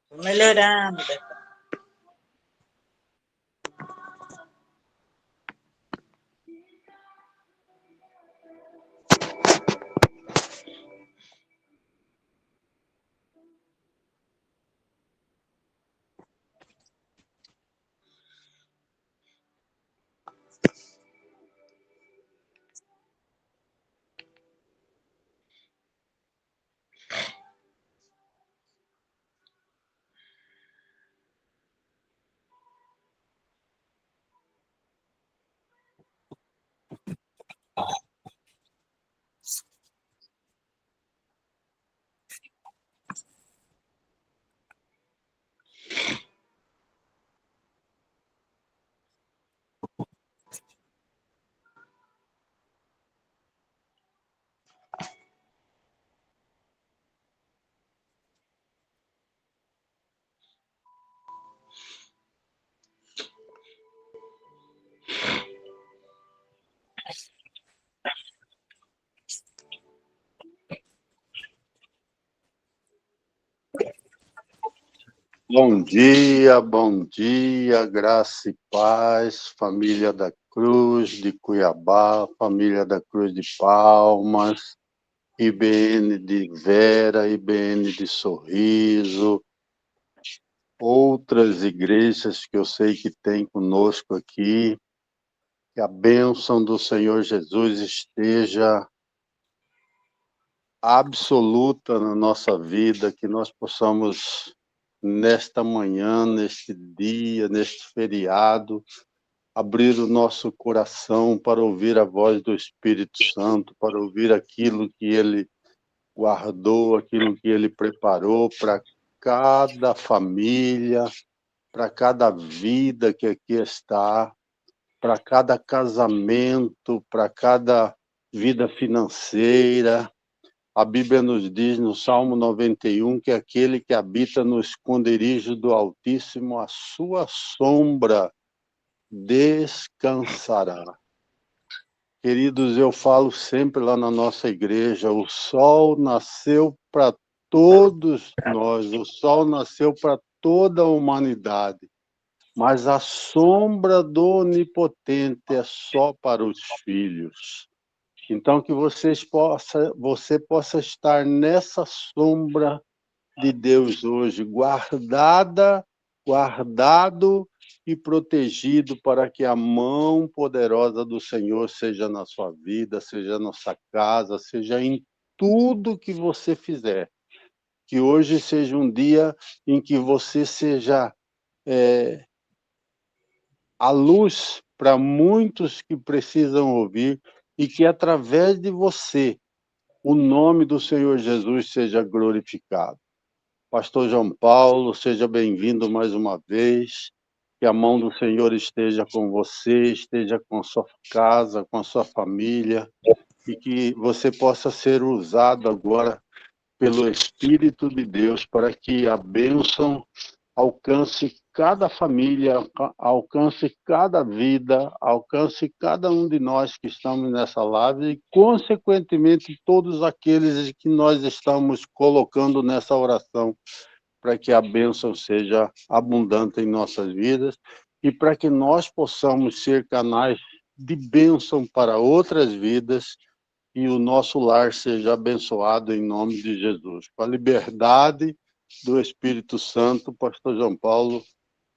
Tô melhorando. Bom dia, graça e paz, família da Cruz de Cuiabá, família da Cruz de Palmas, IBN de Vera, IBN de Sorriso, outras igrejas que eu sei que tem conosco aqui, que a bênção do Senhor Jesus esteja absoluta na nossa vida, que nós possamos, nesta manhã, neste dia, neste feriado, abrir o nosso coração para ouvir a voz do Espírito Santo, para ouvir aquilo que Ele guardou, aquilo que Ele preparou para cada família, para cada vida que aqui está, para cada casamento, para cada vida financeira. A Bíblia nos diz no Salmo 91 que aquele que habita no esconderijo do Altíssimo, a sua sombra descansará. Queridos, eu falo sempre lá na nossa igreja, o sol nasceu para todos nós, o sol nasceu para toda a humanidade, mas a sombra do Onipotente é só para os filhos. Então, que você possa estar nessa sombra de Deus hoje, guardado e protegido para que a mão poderosa do Senhor seja na sua vida, seja na sua casa, seja em tudo que você fizer. Que hoje seja um dia em que você seja a luz para muitos que precisam ouvir e que através de você o nome do Senhor Jesus seja glorificado. Pastor João Paulo, seja bem-vindo mais uma vez. Que a mão do Senhor esteja com você, esteja com a sua casa, com a sua família, e que você possa ser usado agora pelo Espírito de Deus para que a bênção alcance cada família, alcance cada vida, alcance cada um de nós que estamos nessa live e, consequentemente, todos aqueles que nós estamos colocando nessa oração, para que a bênção seja abundante em nossas vidas e para que nós possamos ser canais de bênção para outras vidas e o nosso lar seja abençoado em nome de Jesus. Com a liberdade do Espírito Santo, Pastor João Paulo,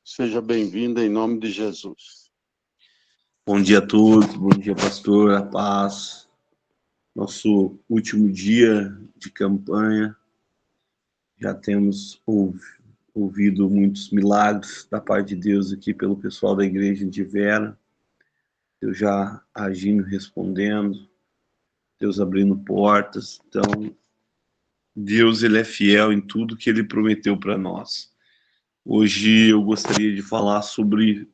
seja bem-vindo em nome de Jesus. Bom dia a todos, bom dia, pastor, a paz. Nosso último dia de campanha, já temos ouvido muitos milagres da parte de Deus aqui pelo pessoal da igreja de Vera. Deus já agindo, respondendo, Deus abrindo portas. Então, Deus, ele é fiel em tudo que ele prometeu para nós. Hoje eu gostaria de falar sobre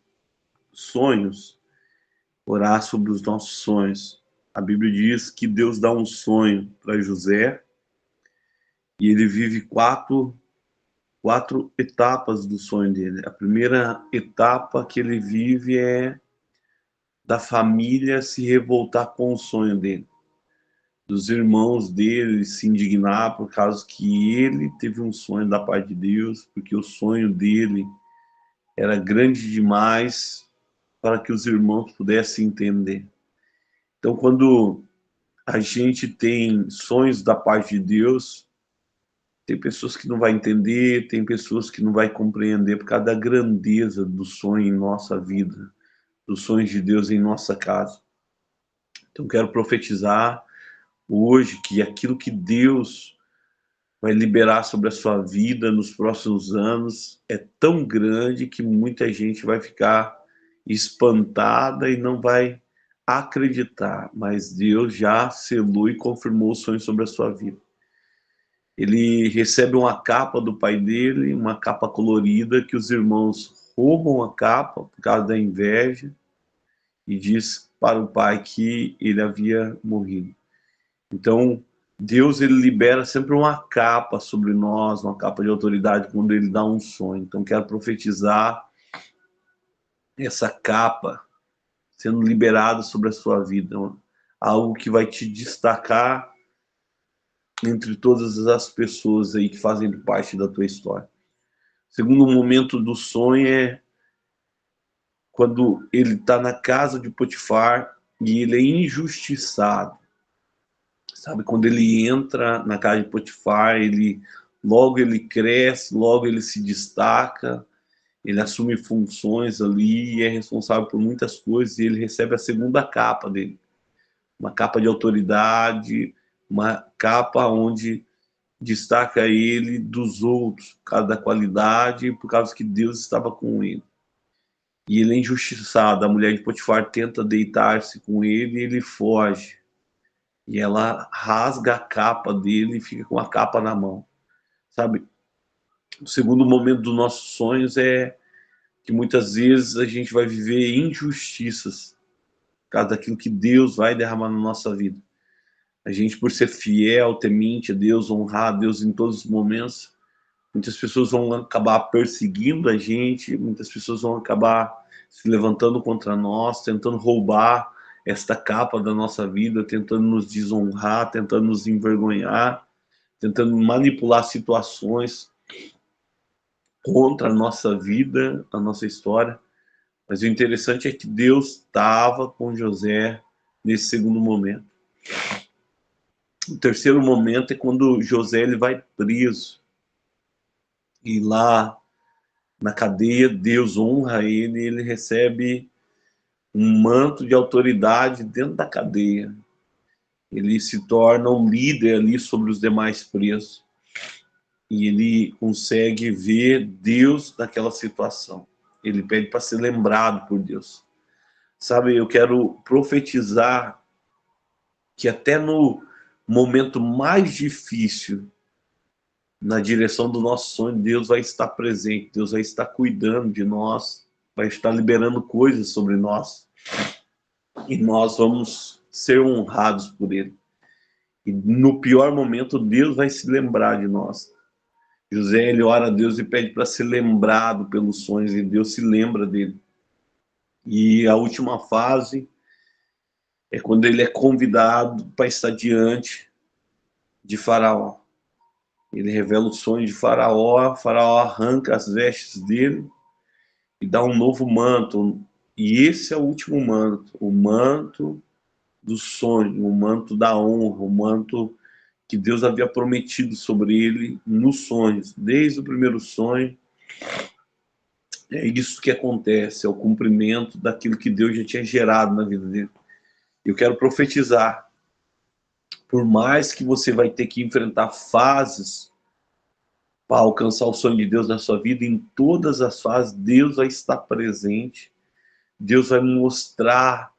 sonhos, orar sobre os nossos sonhos. A Bíblia diz que Deus dá um sonho para José e ele vive quatro etapas do sonho dele. A primeira etapa que ele vive é da família se revoltar com o sonho dele, dos irmãos dele se indignar por causa que ele teve um sonho da parte de Deus, porque o sonho dele era grande demais para que os irmãos pudessem entender. Então, quando a gente tem sonhos da parte de Deus, tem pessoas que não vai entender, tem pessoas que não vai compreender por causa da grandeza do sonho em nossa vida, dos sonhos de Deus em nossa casa. Então, quero profetizar hoje que aquilo que Deus vai liberar sobre a sua vida nos próximos anos é tão grande que muita gente vai ficar espantada e não vai acreditar, mas Deus já selou e confirmou o sonho sobre a sua vida. Ele recebe uma capa do pai dele, uma capa colorida, que os irmãos roubam a capa por causa da inveja e diz para o pai que ele havia morrido. Então, Deus, ele libera sempre uma capa sobre nós, uma capa de autoridade quando ele dá um sonho. Então, quero profetizar essa capa sendo liberada sobre a sua vida, algo que vai te destacar entre todas as pessoas aí que fazem parte da tua história. O segundo momento do sonho é quando ele está na casa de Potifar e ele é injustiçado. Sabe, quando ele entra na casa de Potifar, logo ele cresce, logo ele se destaca, ele assume funções ali e é responsável por muitas coisas, e ele recebe a segunda capa dele, uma capa de autoridade, uma capa onde destaca ele dos outros, por causa da qualidade e por causa que Deus estava com ele. E ele é injustiçado, a mulher de Potifar tenta deitar-se com ele e ele foge. E ela rasga a capa dele e fica com a capa na mão. Sabe? O segundo momento dos nossos sonhos é que muitas vezes a gente vai viver injustiças por causa daquilo que Deus vai derramar na nossa vida. A gente, por ser fiel, temente a Deus, honrar a Deus em todos os momentos, muitas pessoas vão acabar perseguindo a gente, muitas pessoas vão acabar se levantando contra nós, tentando roubar esta capa da nossa vida, tentando nos desonrar, tentando nos envergonhar, tentando manipular situações contra a nossa vida, a nossa história. Mas o interessante é que Deus estava com José nesse segundo momento. O terceiro momento é quando José ele vai preso. E lá na cadeia, Deus honra ele e ele recebe um manto de autoridade dentro da cadeia. Ele se torna um líder ali sobre os demais presos. E ele consegue ver Deus naquela situação. Ele pede para ser lembrado por Deus. Sabe, eu quero profetizar que até no momento mais difícil, na direção do nosso sonho, Deus vai estar presente, Deus vai estar cuidando de nós, vai estar liberando coisas sobre nós. E nós vamos ser honrados por Ele. E no pior momento, Deus vai se lembrar de nós. José, ele ora a Deus e pede para ser lembrado pelos sonhos, e Deus se lembra dele. E a última fase é quando ele é convidado para estar diante de Faraó. Ele revela o sonho de Faraó, Faraó arranca as vestes dele e dá um novo manto. E esse é o último manto, o manto do sonho, o manto da honra, o manto que Deus havia prometido sobre ele nos sonhos. Desde o primeiro sonho, é isso que acontece, é o cumprimento daquilo que Deus já tinha gerado na vida dele. Eu quero profetizar, por mais que você vai ter que enfrentar fases para alcançar o sonho de Deus na sua vida, em todas as fases, Deus vai estar presente, Deus vai mostrar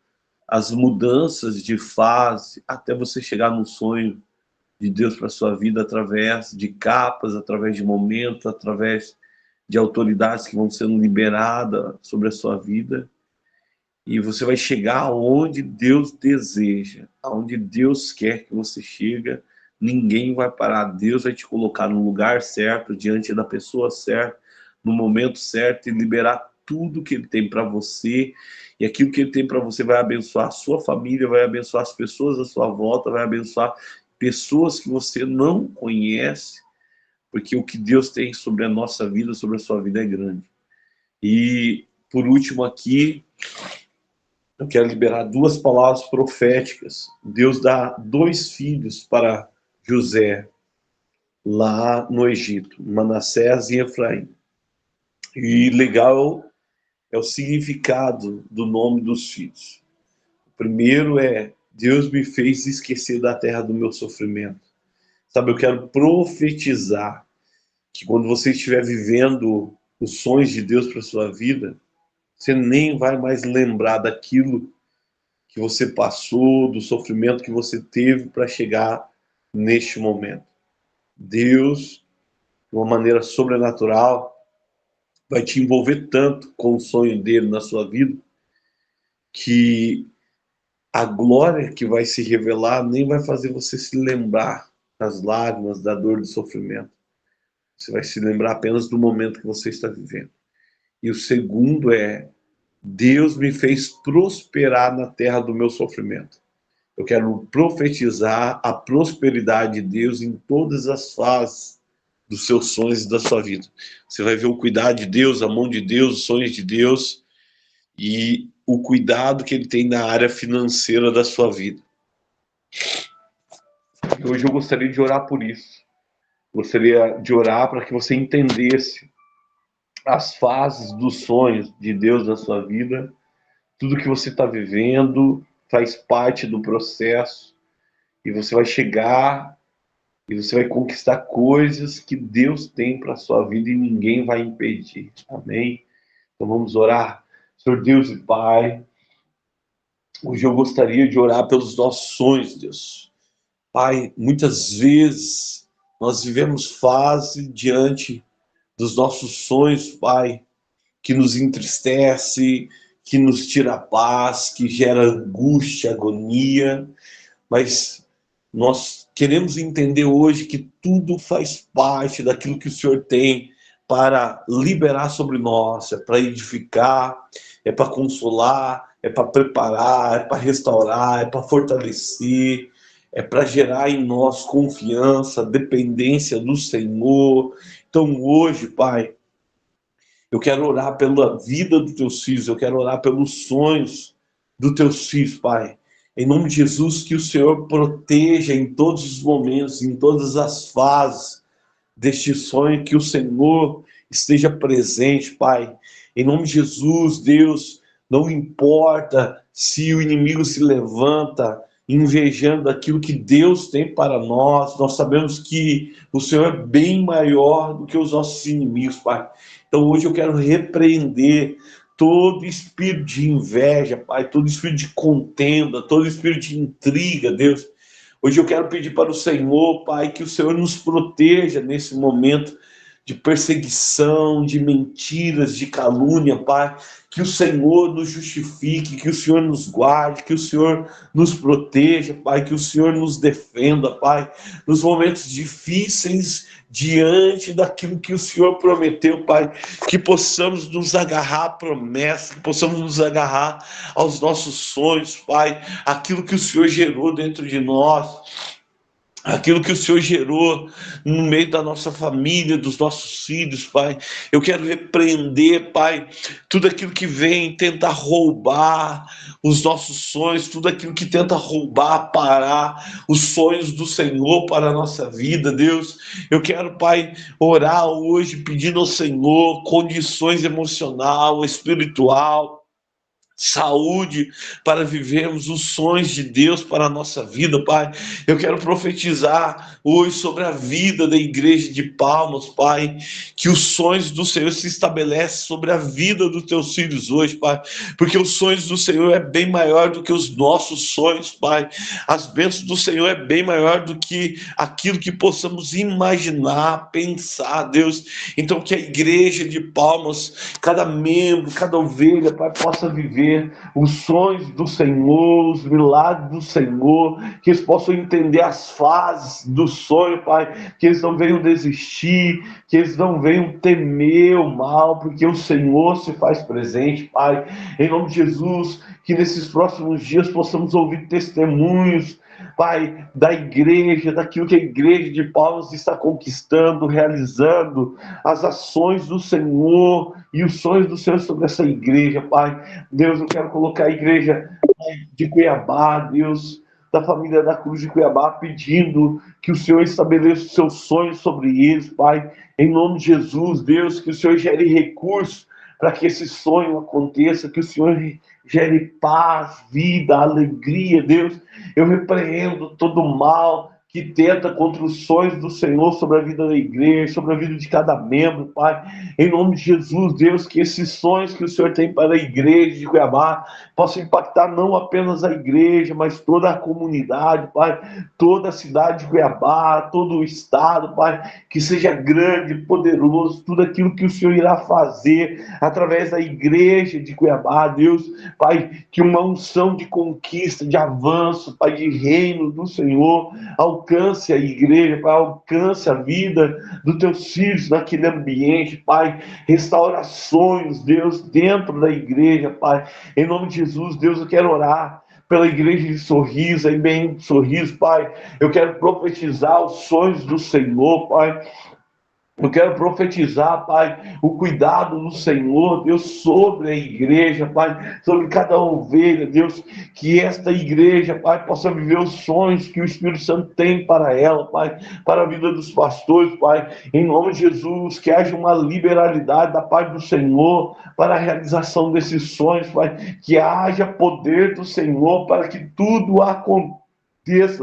as mudanças de fase, até você chegar no sonho de Deus para a sua vida, através de capas, através de momentos, através de autoridades que vão sendo liberadas sobre a sua vida. E você vai chegar aonde Deus deseja, aonde Deus quer que você chegue. Ninguém vai parar. Deus vai te colocar no lugar certo, diante da pessoa certa, no momento certo, e liberar tudo que Ele tem para você, e aquilo que Ele tem para você vai abençoar a sua família, vai abençoar as pessoas à sua volta, vai abençoar pessoas que você não conhece, porque o que Deus tem sobre a nossa vida, sobre a sua vida é grande. E, por último aqui, eu quero liberar 2 palavras proféticas. Deus dá 2 filhos para José, lá no Egito, Manassés e Efraim. E legal é o significado do nome dos filhos. O primeiro é: Deus me fez esquecer da terra do meu sofrimento. Sabe, eu quero profetizar que quando você estiver vivendo os sonhos de Deus para sua vida, você nem vai mais lembrar daquilo que você passou, do sofrimento que você teve para chegar neste momento. Deus, de uma maneira sobrenatural, vai te envolver tanto com o sonho dele na sua vida, que a glória que vai se revelar nem vai fazer você se lembrar das lágrimas, da dor, do sofrimento. Você vai se lembrar apenas do momento que você está vivendo. E o segundo é: Deus me fez prosperar na terra do meu sofrimento. Eu quero profetizar a prosperidade de Deus em todas as fases dos seus sonhos e da sua vida. Você vai ver o cuidado de Deus, a mão de Deus, os sonhos de Deus e o cuidado que Ele tem na área financeira da sua vida. E hoje eu gostaria de orar por isso. Gostaria de orar para que você entendesse as fases dos sonhos de Deus na sua vida. Tudo que você está vivendo faz parte do processo, e você vai chegar e você vai conquistar coisas que Deus tem para a sua vida e ninguém vai impedir. Amém? Então vamos orar. Senhor Deus e Pai, hoje eu gostaria de orar pelos nossos sonhos, Deus. Pai, muitas vezes nós vivemos fase diante dos nossos sonhos, Pai, que nos entristece, que nos tira a paz, que gera angústia, agonia, mas nós queremos entender hoje que tudo faz parte daquilo que o Senhor tem para liberar sobre nós, é para edificar, é para consolar, é para preparar, é para restaurar, é para fortalecer, é para gerar em nós confiança, dependência do Senhor. Então hoje, Pai, eu quero orar pela vida dos teus filhos, eu quero orar pelos sonhos dos teus filhos, Pai. Em nome de Jesus, que o Senhor proteja em todos os momentos, em todas as fases deste sonho, que o Senhor esteja presente, Pai. Em nome de Jesus, Deus, não importa se o inimigo se levanta invejando aquilo que Deus tem para nós, nós sabemos que o Senhor é bem maior do que os nossos inimigos, Pai. Então hoje eu quero repreender todo espírito de inveja, Pai, todo espírito de contenda, todo espírito de intriga, Deus. Hoje eu quero pedir para o Senhor, Pai, que o Senhor nos proteja nesse momento de perseguição, de mentiras, de calúnia, Pai. Que o Senhor nos justifique, que o Senhor nos guarde, que o Senhor nos proteja, Pai, que o Senhor nos defenda, Pai, nos momentos difíceis, diante daquilo que o Senhor prometeu, Pai, que possamos nos agarrar à promessa, que possamos nos agarrar aos nossos sonhos, Pai, aquilo que o Senhor gerou dentro de nós, aquilo que o Senhor gerou no meio da nossa família, dos nossos filhos, Pai. Eu quero repreender, Pai, tudo aquilo que vem tentar roubar os nossos sonhos, tudo aquilo que tenta roubar, parar os sonhos do Senhor para a nossa vida, Deus. Eu quero, Pai, orar hoje pedindo ao Senhor condições emocional, espiritual, saúde para vivermos os sonhos de Deus para a nossa vida, Pai. Eu quero profetizar hoje sobre a vida da igreja de Palmas, Pai, que os sonhos do Senhor se estabelecem sobre a vida dos teus filhos hoje, Pai, porque os sonhos do Senhor é bem maior do que os nossos sonhos, Pai. As bênçãos do Senhor é bem maior do que aquilo que possamos imaginar, pensar, Deus. Então que a igreja de Palmas, cada membro, cada ovelha, Pai, possa viver entender os sonhos do Senhor, os milagres do Senhor, que eles possam entender as fases do sonho, Pai, que eles não venham desistir, que eles não venham temer o mal, porque o Senhor se faz presente, Pai. Em nome de Jesus, que nesses próximos dias possamos ouvir testemunhos, Pai, da igreja, daquilo que a igreja de Palmas está conquistando, realizando, as ações do Senhor e os sonhos do Senhor sobre essa igreja, Pai. Deus, eu quero colocar a igreja de Cuiabá, Deus, da família da Cruz de Cuiabá, pedindo que o Senhor estabeleça os seus sonhos sobre eles, Pai. Em nome de Jesus, Deus, que o Senhor gere recursos para que esse sonho aconteça, que o Senhor gere paz, vida, alegria, Deus. Eu repreendo todo o mal que tenta contra os sonhos do Senhor sobre a vida da igreja, sobre a vida de cada membro, Pai. Em nome de Jesus, Deus, que esses sonhos que o Senhor tem para a igreja de Cuiabá possam impactar não apenas a igreja, mas toda a comunidade, Pai, toda a cidade de Cuiabá, todo o estado, Pai, que seja grande, poderoso, tudo aquilo que o Senhor irá fazer através da igreja de Cuiabá, Deus, Pai, que uma unção de conquista, de avanço, Pai, de reino do Senhor, alcance a igreja, Pai, alcance a vida dos teus filhos naquele ambiente, Pai, restaura sonhos, Deus, dentro da igreja, Pai, em nome de Jesus, Deus, eu quero orar pela igreja de Sorriso, aí bem Sorriso, Pai, eu quero profetizar os sonhos do Senhor, Pai. Eu quero profetizar, Pai, o cuidado do Senhor, Deus, sobre a igreja, Pai, sobre cada ovelha, Deus, que esta igreja, Pai, possa viver os sonhos que o Espírito Santo tem para ela, Pai, para a vida dos pastores, Pai, em nome de Jesus, que haja uma liberalidade da parte do Senhor para a realização desses sonhos, Pai, que haja poder do Senhor para que tudo aconteça,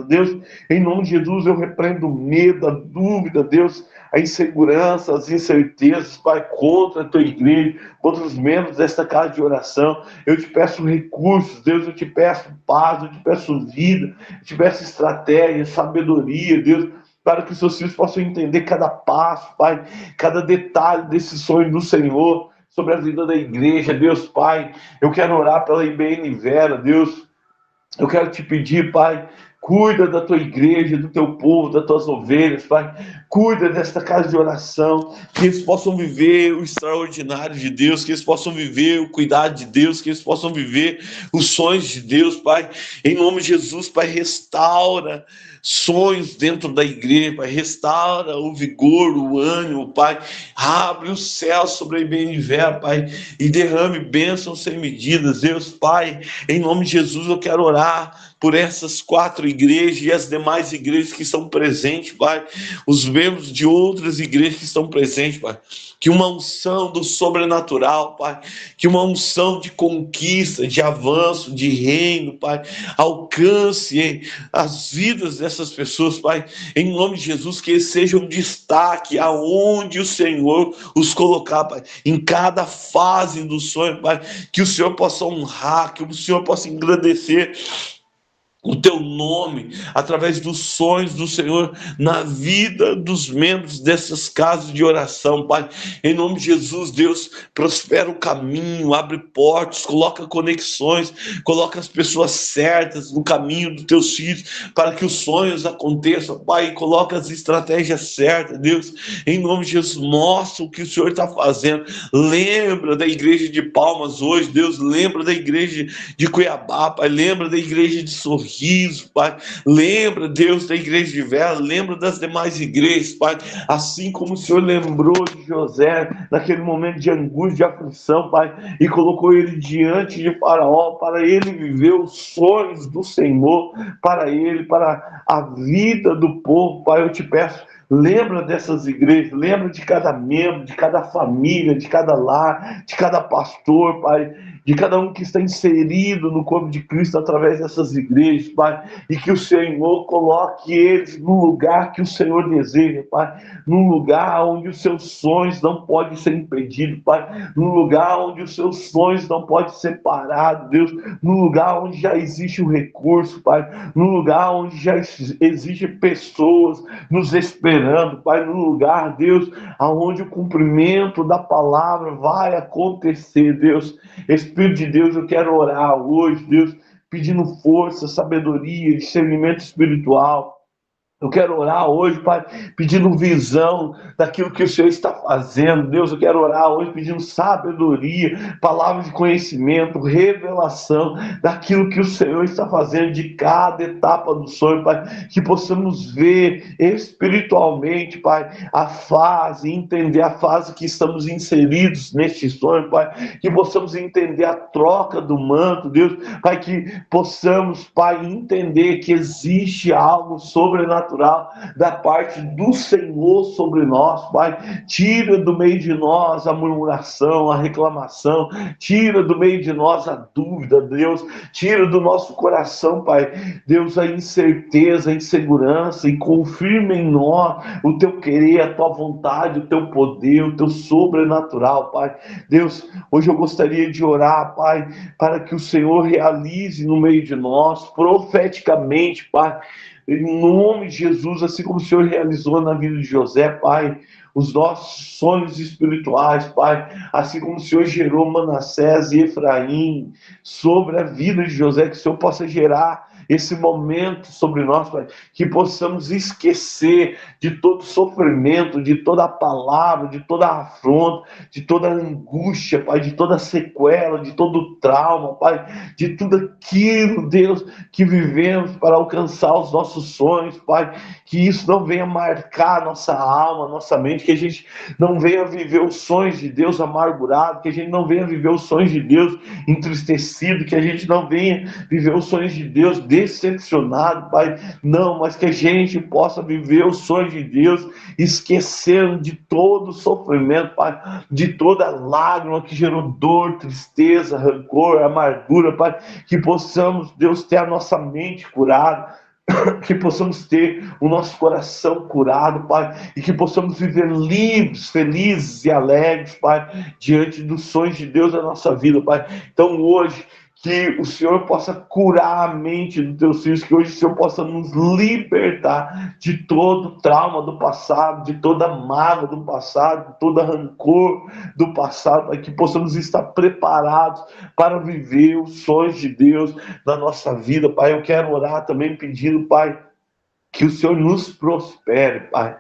Deus, em nome de Jesus, eu repreendo o medo, a dúvida, Deus, a insegurança, as incertezas, Pai, contra a tua igreja, contra os membros desta casa de oração. Eu te peço recursos, Deus, eu te peço paz, eu te peço vida, eu te peço estratégia, sabedoria, Deus, para que os seus filhos possam entender cada passo, Pai, cada detalhe desse sonho do Senhor sobre a vida da igreja, Deus, Pai. Eu quero orar pela IBN Vera, Deus. Eu quero te pedir, Pai, cuida da tua igreja, do teu povo, das tuas ovelhas, Pai. Cuida desta casa de oração, que eles possam viver o extraordinário de Deus, que eles possam viver o cuidado de Deus, que eles possam viver os sonhos de Deus, Pai. Em nome de Jesus, Pai, restaura sonhos dentro da igreja, Pai, restaura o vigor, o ânimo, Pai, abre o céu sobre a IBNV, Pai, e derrame bênçãos sem medidas, Deus, Pai, em nome de Jesus eu quero orar por essas 4 igrejas e as demais igrejas que estão presentes, Pai, os membros de outras igrejas que estão presentes, Pai, que uma unção do sobrenatural, Pai, que uma unção de conquista, de avanço, de reino, Pai, alcance as vidas dessas pessoas, Pai, em nome de Jesus, que eles sejam destaque aonde o Senhor os colocar, Pai, em cada fase do sonho, Pai, que o Senhor possa honrar, que o Senhor possa engrandecer o teu nome, através dos sonhos do Senhor, na vida dos membros dessas casas de oração, Pai, em nome de Jesus, Deus, prospera o caminho, abre portas, coloca conexões, coloca as pessoas certas no caminho dos teus filhos, para que os sonhos aconteçam, Pai, e coloca as estratégias certas, Deus, em nome de Jesus, mostra o que o Senhor está fazendo, lembra da igreja de Palmas hoje, Deus, lembra da igreja de Cuiabá, Pai, lembra da igreja de Sorriso, Pai, lembra, Deus, da igreja de Vela, lembra das demais igrejas, Pai, assim como o Senhor lembrou de José, naquele momento de angústia, de aflição, Pai, e colocou ele diante de Faraó, para ele viver os sonhos do Senhor, para ele, para a vida do povo, Pai, eu te peço, lembra dessas igrejas, lembra de cada membro, de cada família, de cada lar, de cada pastor, Pai, de cada um que está inserido no corpo de Cristo através dessas igrejas, Pai, e que o Senhor coloque eles no lugar que o Senhor deseja, Pai, num lugar onde os seus sonhos não podem ser impedidos, Pai, num lugar onde os seus sonhos não podem ser parados, Deus, num lugar onde já existe o recurso, Pai, num lugar onde já existem pessoas nos esperando, esperando, Pai, no lugar, Deus, aonde o cumprimento da palavra vai acontecer, Deus. Espírito de Deus, eu quero orar hoje, Deus, pedindo força, sabedoria, discernimento espiritual. Eu quero orar hoje, Pai, pedindo visão daquilo que o Senhor está fazendo. Deus, eu quero orar hoje pedindo sabedoria, palavras de conhecimento, revelação daquilo que o Senhor está fazendo de cada etapa do sonho, Pai. Que possamos ver espiritualmente, Pai, a fase, entender a fase que estamos inseridos neste sonho, Pai. Que possamos entender a troca do manto, Deus. Pai, que possamos, Pai, entender que existe algo sobrenatural da parte do Senhor sobre nós, Pai. Tira do meio de nós a murmuração, a reclamação, tira do meio de nós a dúvida, Deus, tira do nosso coração, Pai, Deus, a incerteza, a insegurança, e confirma em nós o teu querer, a tua vontade, o teu poder, o teu sobrenatural, Pai. Deus, hoje eu gostaria de orar, Pai, para que o Senhor realize no meio de nós, profeticamente, Pai, em nome de Jesus, assim como o Senhor realizou na vida de José, Pai, os nossos sonhos espirituais, Pai, assim como o Senhor gerou Manassés e Efraim sobre a vida de José, que o Senhor possa gerar esse momento sobre nós, Pai, que possamos esquecer de todo sofrimento, de toda a palavra, de toda a afronta, de toda a angústia, Pai, de toda a sequela, de todo o trauma, Pai, de tudo aquilo, Deus, que vivemos para alcançar os nossos sonhos, Pai, que isso não venha marcar nossa alma, nossa mente, que a gente não venha viver os sonhos de Deus amargurado, que a gente não venha viver os sonhos de Deus entristecido, que a gente não venha viver os sonhos de Deus decepcionado, Pai, não, mas que a gente possa viver os sonhos de Deus, esquecendo de todo o sofrimento, Pai, de toda lágrima que gerou dor, tristeza, rancor, amargura, Pai, que possamos, Deus, ter a nossa mente curada, que possamos ter o nosso coração curado, Pai, e que possamos viver livres, felizes e alegres, Pai, diante dos sonhos de Deus na nossa vida, Pai. Então hoje, que o Senhor possa curar a mente dos teus filhos, que hoje o Senhor possa nos libertar de todo o trauma do passado, de toda a mágoa do passado, de todo rancor do passado, para que possamos estar preparados para viver os sonhos de Deus na nossa vida, Pai. Eu quero orar também pedindo, Pai, que o Senhor nos prospere, Pai.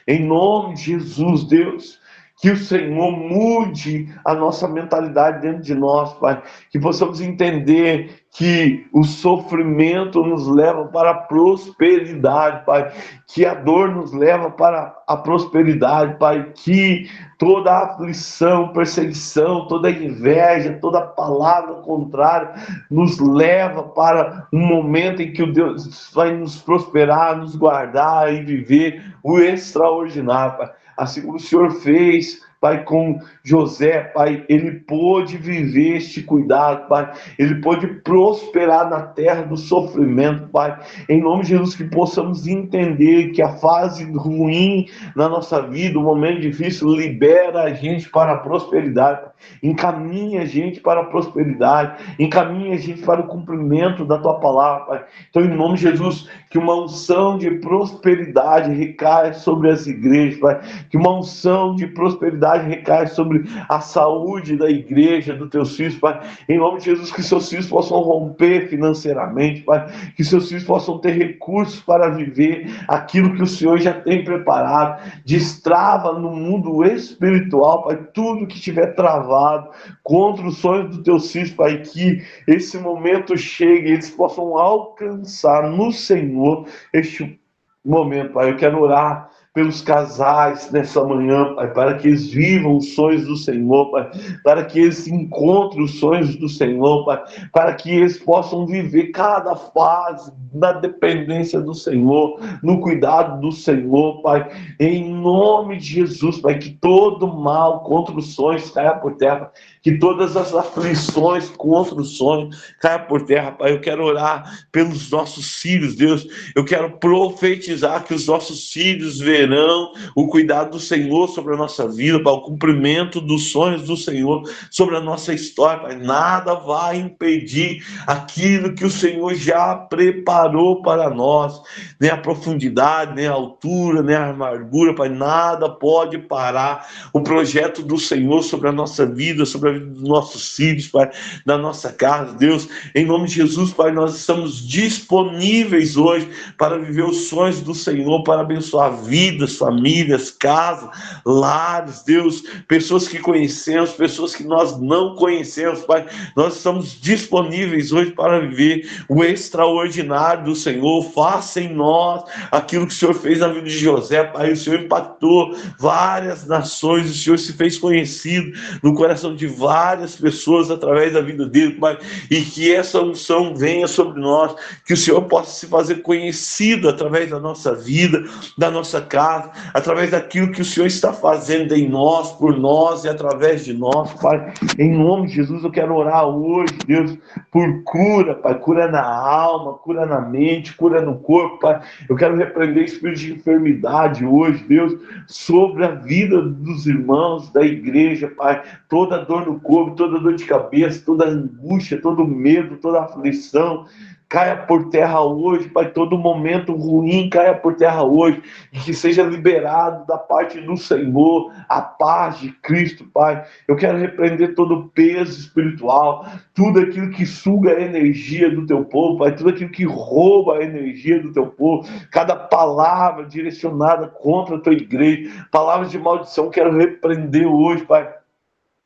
Em nome de Jesus, Deus, que o Senhor mude a nossa mentalidade dentro de nós, Pai. Que possamos entender que o sofrimento nos leva para a prosperidade, Pai. Que a dor nos leva para a prosperidade, Pai. Que toda a aflição, perseguição, toda a inveja, toda a palavra contrária nos leva para um momento em que o Deus vai nos prosperar, nos guardar e viver o extraordinário, Pai. Assim como o Senhor fez, Pai, com José, Pai, ele pôde viver este cuidado, Pai, ele pôde prosperar na terra do sofrimento, Pai, em nome de Jesus, que possamos entender que a fase ruim na nossa vida, o momento difícil, libera a gente para a prosperidade, Pai. Encaminha a gente para a prosperidade, encaminha a gente para o cumprimento da Tua palavra, Pai. Então, em nome de Jesus, que uma unção de prosperidade recaia sobre as igrejas, Pai, que uma unção de prosperidade recaia sobre a saúde da igreja, dos teus filhos, Pai. Em nome de Jesus, que seus filhos possam romper financeiramente, Pai. Que seus filhos possam ter recursos para viver aquilo que o Senhor já tem preparado. Destrava no mundo espiritual, Pai, tudo que estiver travado contra os sonhos dos teus filhos, Pai. Que esse momento chegue, eles possam alcançar no Senhor este momento, Pai. Eu quero orar pelos casais nessa manhã, Pai, para que eles vivam os sonhos do Senhor, Pai, para que eles encontrem os sonhos do Senhor, Pai, para que eles possam viver cada fase na dependência do Senhor, no cuidado do Senhor, Pai, em nome de Jesus, Pai, que todo mal contra os sonhos caia por terra, que todas as aflições contra os sonhos caia por terra, Pai. Eu quero orar pelos nossos filhos, Deus, eu quero profetizar que os nossos filhos verão verão o cuidado do Senhor sobre a nossa vida, Pai, o cumprimento dos sonhos do Senhor sobre a nossa história, Pai. Nada vai impedir aquilo que o Senhor já preparou para nós, nem a profundidade, nem a altura, nem a amargura, Pai. Nada pode parar o projeto do Senhor sobre a nossa vida, sobre a vida dos nossos filhos, Pai, da nossa casa, Deus. Em nome de Jesus, Pai, nós estamos disponíveis hoje para viver os sonhos do Senhor, para abençoar vidas, famílias, casas, lares, Deus, pessoas que conhecemos, pessoas que nós não conhecemos, Pai. Nós estamos disponíveis hoje para viver o extraordinário do Senhor. Faça em nós aquilo que o Senhor fez na vida de José, Pai. O Senhor impactou várias nações, o Senhor se fez conhecido no coração de várias pessoas através da vida dele, Pai, e que essa unção venha sobre nós, que o Senhor possa se fazer conhecido através da nossa vida, da nossa casa, através daquilo que o Senhor está fazendo em nós, por nós e através de nós, Pai. Em nome de Jesus, eu quero orar hoje, Deus, por cura, Pai, cura na alma, cura na mente, cura no corpo, Pai. Eu quero repreender espírito de enfermidade hoje, Deus, sobre a vida dos irmãos da igreja, Pai. Toda dor no corpo, toda dor de cabeça, toda angústia, todo medo, toda aflição, caia por terra hoje, Pai. Todo momento ruim caia por terra hoje, e que seja liberado da parte do Senhor a paz de Cristo, Pai. Eu quero repreender todo o peso espiritual, tudo aquilo que suga a energia do teu povo, Pai, tudo aquilo que rouba a energia do teu povo, cada palavra direcionada contra a tua igreja, palavras de maldição, quero repreender hoje, Pai.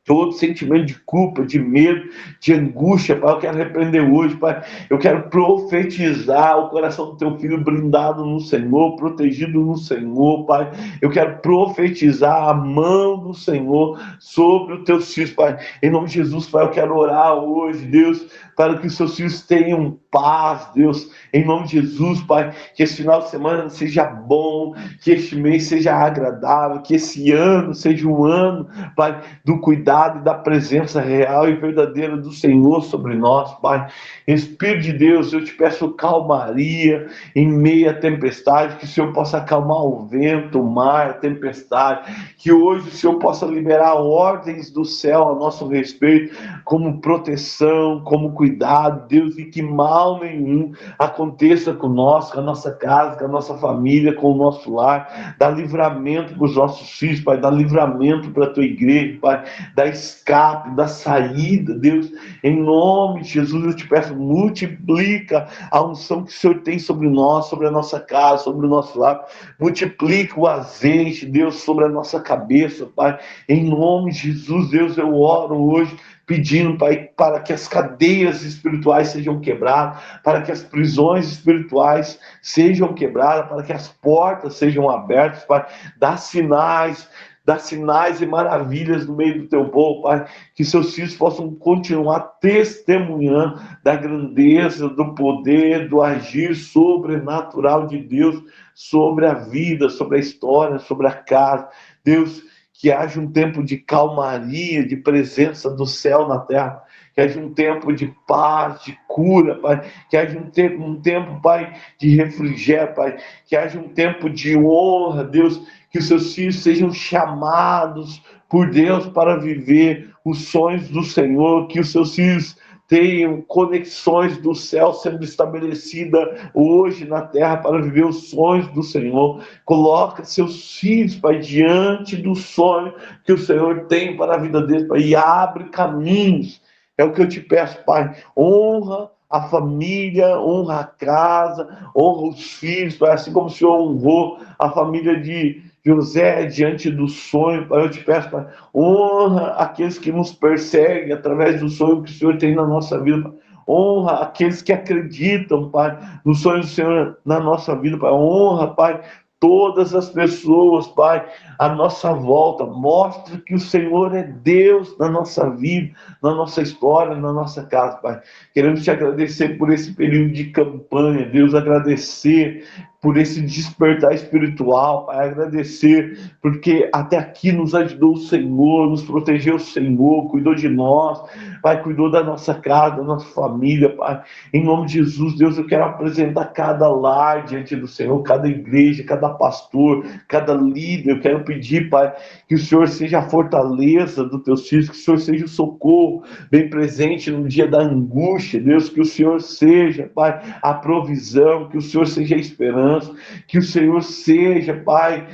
Todo sentimento de culpa, de medo, de angústia, Pai, eu quero repreender hoje, Pai. Eu quero profetizar o coração do teu filho blindado no Senhor, protegido no Senhor, Pai. Eu quero profetizar a mão do Senhor sobre os teus filhos, Pai. Em nome de Jesus, Pai, eu quero orar hoje, Deus, para que os seus filhos tenham paz, Deus. Em nome de Jesus, Pai, que esse final de semana seja bom, que este mês seja agradável, que esse ano seja um ano, Pai, do cuidado e da presença real e verdadeira do Senhor sobre nós, Pai. Espírito de Deus, eu te peço calmaria em meio à tempestade, que o Senhor possa acalmar o vento, o mar, a tempestade, que hoje o Senhor possa liberar ordens do céu a nosso respeito, como proteção, como cuidado, Deus, e que mal nenhum aconteça com nós, com a nossa casa, com a nossa família, com o nosso lar. Dá livramento para os nossos filhos, Pai, dá livramento para a tua igreja, Pai, da escape, da saída, Deus, em nome de Jesus, eu te peço, multiplica a unção que o Senhor tem sobre nós, sobre a nossa casa, sobre o nosso lar, multiplica o azeite, Deus, sobre a nossa cabeça, Pai, em nome de Jesus, Deus, eu oro hoje, pedindo, Pai, para que as cadeias espirituais sejam quebradas, para que as prisões espirituais sejam quebradas, para que as portas sejam abertas, Pai, dá sinais e maravilhas no meio do teu povo, Pai, que seus filhos possam continuar testemunhando da grandeza, do poder, do agir sobrenatural de Deus sobre a vida, sobre a história, sobre a casa. Deus, que haja um tempo de calmaria, de presença do céu na terra, que haja um tempo de paz, de cura, Pai, que haja um tempo, Pai, de refrigério, Pai, que haja um tempo de honra, Deus, que os seus filhos sejam chamados por Deus para viver os sonhos do Senhor, que os seus filhos tenham conexões do céu sendo estabelecida hoje na terra para viver os sonhos do Senhor. Coloca seus filhos, Pai, diante do sonho que o Senhor tem para a vida deles, Pai, e abre caminhos. É o que eu te peço, Pai. Honra a família, honra a casa, honra os filhos, Pai, assim como o Senhor honrou a família de José diante do sonho, Pai, eu te peço, Pai, honra aqueles que nos perseguem através do sonho que o Senhor tem na nossa vida, Pai. Honra aqueles que acreditam, Pai, no sonho do Senhor na nossa vida, Pai. Honra, Pai, todas as pessoas, Pai, à nossa volta. Mostra que o Senhor é Deus na nossa vida, na nossa história, na nossa casa, Pai. Queremos te agradecer por esse período de campanha, Deus, agradecer por esse despertar espiritual, Pai, agradecer, porque até aqui nos ajudou o Senhor, nos protegeu o Senhor, cuidou de nós, Pai, cuidou da nossa casa, da nossa família, Pai. Em nome de Jesus, Deus, eu quero apresentar cada lar diante do Senhor, cada igreja, cada pastor, cada líder. Eu quero pedir, Pai, que o Senhor seja a fortaleza dos teus filhos, que o Senhor seja o socorro bem presente no dia da angústia, Deus, que o Senhor seja, Pai, a provisão, que o Senhor seja a esperança, que o Senhor seja, Pai,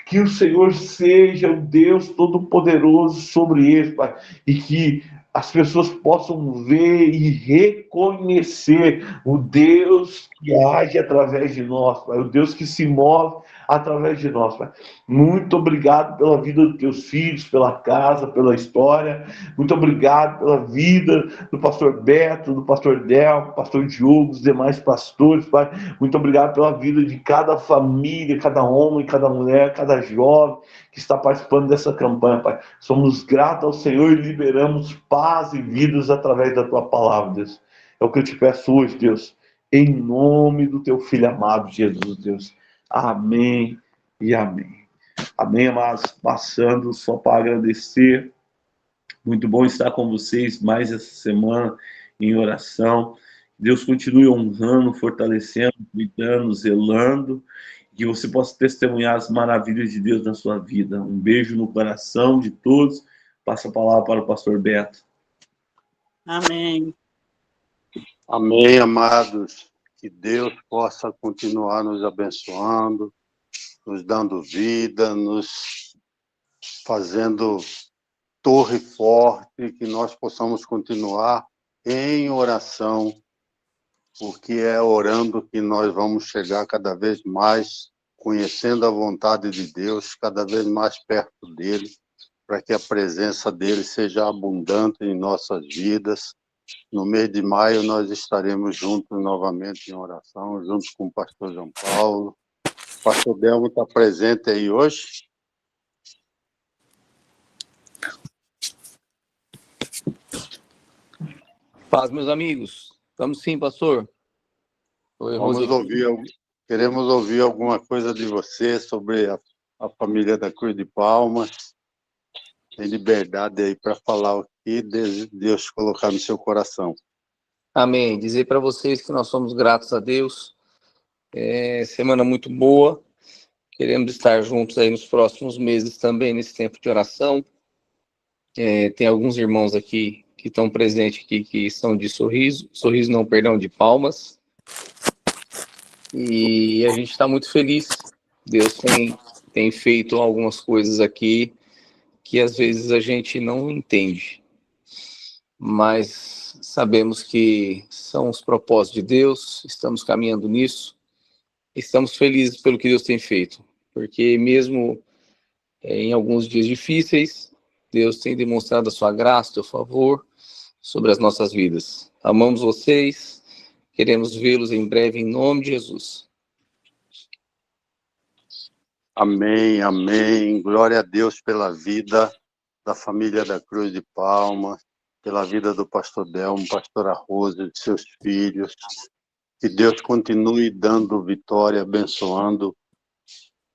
que o Senhor seja o Deus Todo-Poderoso sobre eles, Pai, e que as pessoas possam ver e reconhecer o Deus que age através de nós, Pai, o Deus que se move através de nós, Pai. Muito obrigado pela vida dos teus filhos, pela casa, pela história. Muito obrigado pela vida do pastor Beto, do pastor Del, do pastor Diogo, dos demais pastores, Pai. Muito obrigado pela vida de cada família, cada homem, cada mulher, cada jovem que está participando dessa campanha, Pai. Somos gratos ao Senhor e liberamos paz e vidas através da tua palavra, Deus. É o que eu te peço hoje, Deus, em nome do teu filho amado, Jesus, Deus. Amém e amém. Amém, amados. Passando só para agradecer. Muito bom estar com vocês mais essa semana em oração. Deus continue honrando, fortalecendo, cuidando, zelando, que você possa testemunhar as maravilhas de Deus na sua vida. Um beijo no coração de todos. Passa a palavra para o pastor Beto. Amém. Amém, amados. Que Deus possa continuar nos abençoando, nos dando vida, nos fazendo torre forte, que nós possamos continuar em oração, porque é orando que nós vamos chegar cada vez mais, conhecendo a vontade de Deus, cada vez mais perto dele, para que a presença dele seja abundante em nossas vidas. No mês de maio nós estaremos juntos novamente em oração, juntos com o pastor João Paulo. O pastor Delmo está presente aí hoje? Paz, meus amigos. Vamos sim, pastor. Oi, Queremos ouvir alguma coisa de você sobre a família da Cruz de Palmas. Tem liberdade aí para falar o que Deus colocar no seu coração. Amém. Dizer para vocês que nós somos gratos a Deus. Semana muito boa. Queremos estar juntos aí nos próximos meses também, nesse tempo de oração. Tem alguns irmãos aqui que estão presentes aqui, que são de de Palmas. E a gente está muito feliz. Deus tem feito algumas coisas aqui que às vezes a gente não entende, mas sabemos que são os propósitos de Deus, estamos caminhando nisso, estamos felizes pelo que Deus tem feito, porque mesmo em alguns dias difíceis, Deus tem demonstrado a sua graça, o seu favor sobre as nossas vidas. Amamos vocês, queremos vê-los em breve em nome de Jesus. Amém, amém. Glória a Deus pela vida da família da Cruz de Palmas, pela vida do pastor Delmo, pastora Rosa, de seus filhos. Que Deus continue dando vitória, abençoando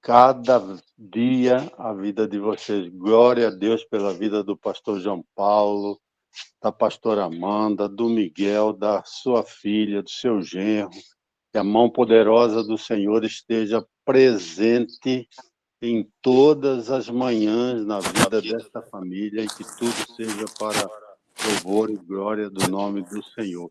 cada dia a vida de vocês. Glória a Deus pela vida do pastor João Paulo, da pastora Amanda, do Miguel, da sua filha, do seu genro. Que a mão poderosa do Senhor esteja presente em todas as manhãs na vida desta família e que tudo seja para louvor e glória do nome do Senhor.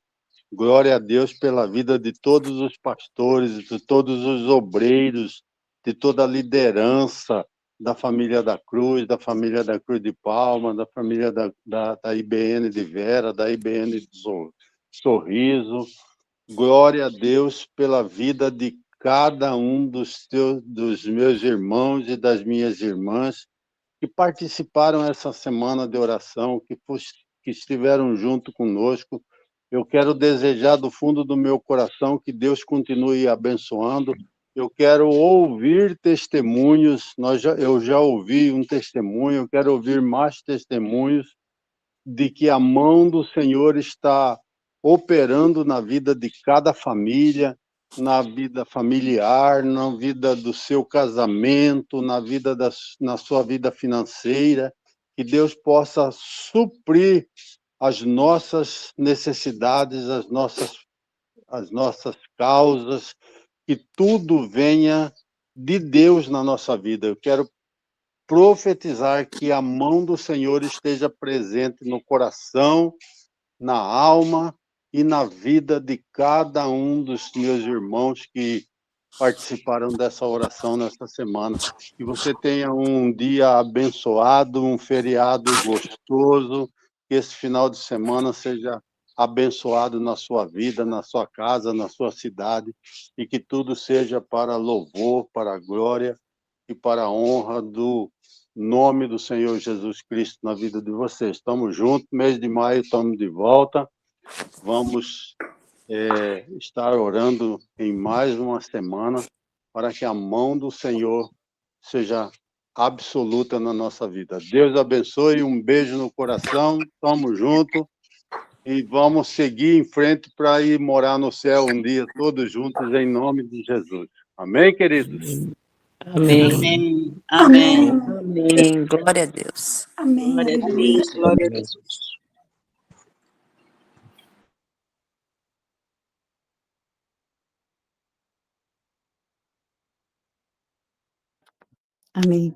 Glória a Deus pela vida de todos os pastores, de todos os obreiros, de toda a liderança da família da Cruz, da família da Cruz de Palma, da família da IBN de Vera, da IBN de Sorriso. Glória a Deus pela vida de cada um dos meus irmãos e das minhas irmãs que participaram essa semana de oração, que estiveram junto conosco. Eu quero desejar do fundo do meu coração que Deus continue abençoando. Eu quero ouvir testemunhos. Eu já ouvi um testemunho, eu quero ouvir mais testemunhos de que a mão do Senhor está operando na vida de cada família, na vida familiar, na vida do seu casamento, na sua vida financeira, que Deus possa suprir as nossas necessidades, as nossas causas, que tudo venha de Deus na nossa vida. Eu quero profetizar que a mão do Senhor esteja presente no coração, na alma e na vida de cada um dos meus irmãos que participaram dessa oração nesta semana. Que você tenha um dia abençoado, um feriado gostoso, que esse final de semana seja abençoado na sua vida, na sua casa, na sua cidade, e que tudo seja para louvor, para a glória e para a honra do nome do Senhor Jesus Cristo na vida de vocês. Estamos juntos, mês de maio estamos de volta. Vamos estar orando em mais uma semana para que a mão do Senhor seja absoluta na nossa vida. Deus abençoe, um beijo no coração, estamos juntos e vamos seguir em frente para ir morar no céu um dia todos juntos em nome de Jesus. Amém, queridos? Amém. Amém. Amém. Amém. Glória a Deus. Amém. Glória a Aleluia. Deus. Glória a Jesus. Amém.